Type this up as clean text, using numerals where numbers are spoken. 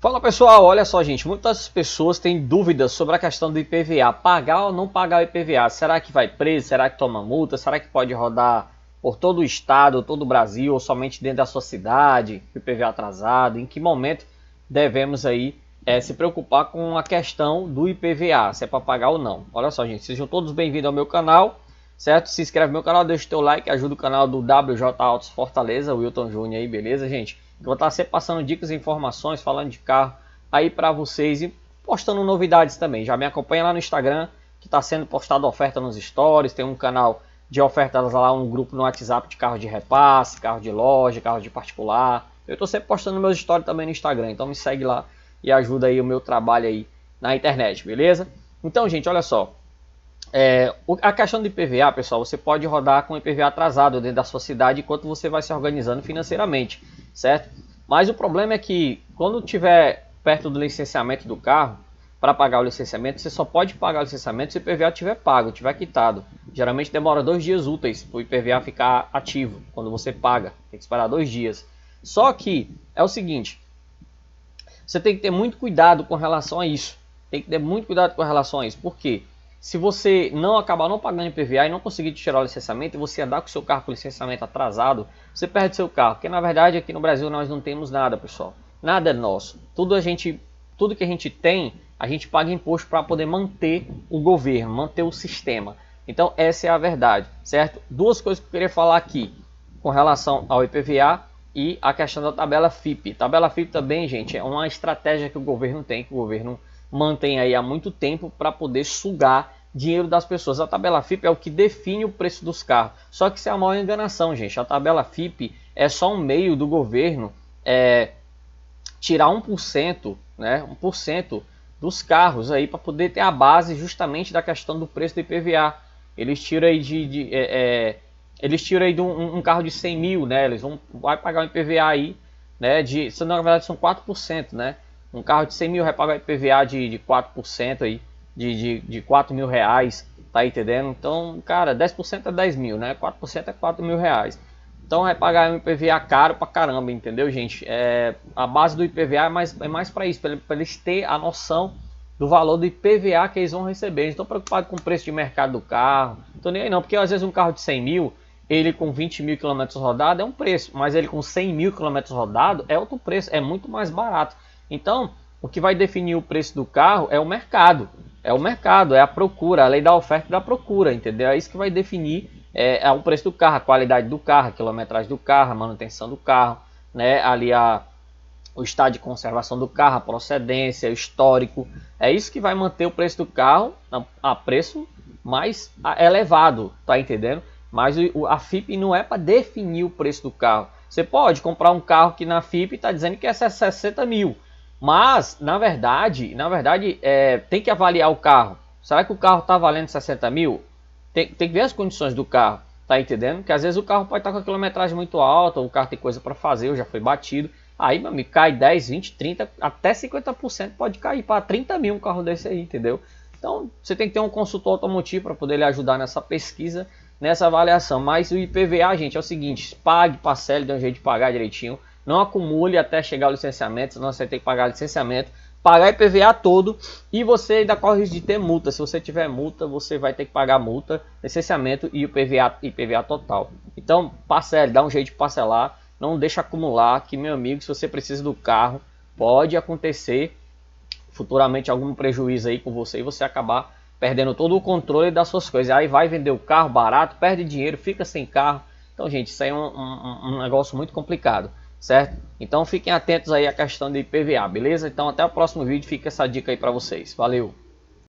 Fala pessoal, olha só gente, muitas pessoas têm dúvidas sobre a questão do IPVA, pagar ou não pagar o IPVA, será que vai preso, será que toma multa, será que pode rodar por todo o estado, todo o Brasil ou somente dentro da sua cidade, IPVA atrasado, em que momento devemos aí se preocupar com a questão do IPVA, se é para pagar ou não. Olha só gente, sejam todos bem-vindos ao meu canal, certo? Se inscreve no meu canal, deixa o teu like, ajuda o canal do WJ Autos Fortaleza, o Wilton Júnior aí, beleza gente? Eu vou estar sempre passando dicas e informações, falando de carro aí para vocês e postando novidades também. Já me acompanha lá no Instagram, que está sendo postado oferta nos stories. Tem um canal de ofertas lá, um grupo no WhatsApp de carro de repasse, carro de loja, carro de particular. Eu estou sempre postando meus stories também no Instagram, então me segue lá e ajuda aí o meu trabalho aí na internet, beleza? Então, gente, olha só. A questão do IPVA, pessoal, você pode rodar com IPVA atrasado dentro da sua cidade enquanto você vai se organizando financeiramente, certo? Mas o problema é que quando tiver perto do licenciamento do carro, para pagar o licenciamento, você só pode pagar o licenciamento se o IPVA tiver pago, tiver quitado. Geralmente demora 2 dias úteis para o IPVA ficar ativo quando você paga, tem que esperar 2 dias. Só que é o seguinte, você tem que ter muito cuidado com relação a isso. Tem que ter muito cuidado com relação a isso, por quê? Se você não acabar não pagando IPVA e não conseguir tirar o licenciamento e você andar com o seu carro com o licenciamento atrasado, você perde seu carro. Porque na verdade aqui no Brasil nós não temos nada, pessoal. Nada é nosso. Tudo que a gente tem, a gente paga imposto para poder manter o governo, manter o sistema. Então essa é a verdade, certo? Duas coisas que eu queria falar aqui com relação ao IPVA e a questão da tabela FIP. Tabela FIP também, gente, é uma estratégia que o governo tem, que o governo mantém aí há muito tempo para poder sugar dinheiro das pessoas. A tabela FIP é o que define o preço dos carros. Só que isso é a maior enganação, gente. A tabela FIP é só um meio do governo tirar 1%, né, 1% dos carros aí para poder ter a base justamente da questão do preço do IPVA. Eles tiram aí de um carro de 100 mil, né? Eles vai pagar um IPVA aí, né? Na verdade são 4%, né? Um carro de 100 mil vai pagar IPVA de 4% aí, de 4 mil reais, tá entendendo? Então, cara, 10% é 10 mil, né? 4% é 4 mil reais. Então vai pagar um IPVA caro pra caramba, entendeu, gente? A base do IPVA é mais para isso, para eles terem a noção do valor do IPVA que eles vão receber. Eles estão preocupados com o preço de mercado do carro, não nem aí não, porque às vezes um carro de 100 mil, ele com 20 mil quilômetros rodados é um preço, mas ele com 100 mil quilômetros rodados é outro preço, é muito mais barato. Então, o que vai definir o preço do carro é o mercado. É o mercado, é a procura, a lei da oferta e da procura, entendeu? É isso que vai definir o preço do carro, a qualidade do carro, a quilometragem do carro, a manutenção do carro, né? Ali o estado de conservação do carro, a procedência, o histórico. É isso que vai manter o preço do carro a preço mais elevado, tá entendendo? Mas a FIP não é para definir o preço do carro. Você pode comprar um carro que na FIP está dizendo que é 60 mil. Mas, na verdade tem que avaliar o carro. Será que o carro está valendo 60 mil? Tem que ver as condições do carro, tá entendendo? Porque às vezes o carro pode estar com a quilometragem muito alta, o carro tem coisa para fazer, ou já foi batido. Aí, meu amigo, cai 10, 20, 30, até 50% pode cair para 30 mil um carro desse aí, entendeu? Então, você tem que ter um consultor automotivo para poder lhe ajudar nessa pesquisa, nessa avaliação. Mas o IPVA, gente, é o seguinte, pague, parcele, dê um jeito de pagar direitinho. Não acumule até chegar o licenciamento, senão você tem que pagar licenciamento, pagar IPVA todo e você ainda corre risco de ter multa. Se você tiver multa, você vai ter que pagar multa, licenciamento e o IPVA total. Então, parcele, dá um jeito de parcelar, não deixa acumular, que meu amigo, se você precisa do carro, pode acontecer futuramente algum prejuízo aí com você e você acabar perdendo todo o controle das suas coisas. Aí vai vender o carro barato, perde dinheiro, fica sem carro. Então, gente, isso aí é um negócio muito complicado, certo? Então fiquem atentos aí à questão de IPVA, beleza? Então até o próximo vídeo, fica essa dica aí para vocês. Valeu!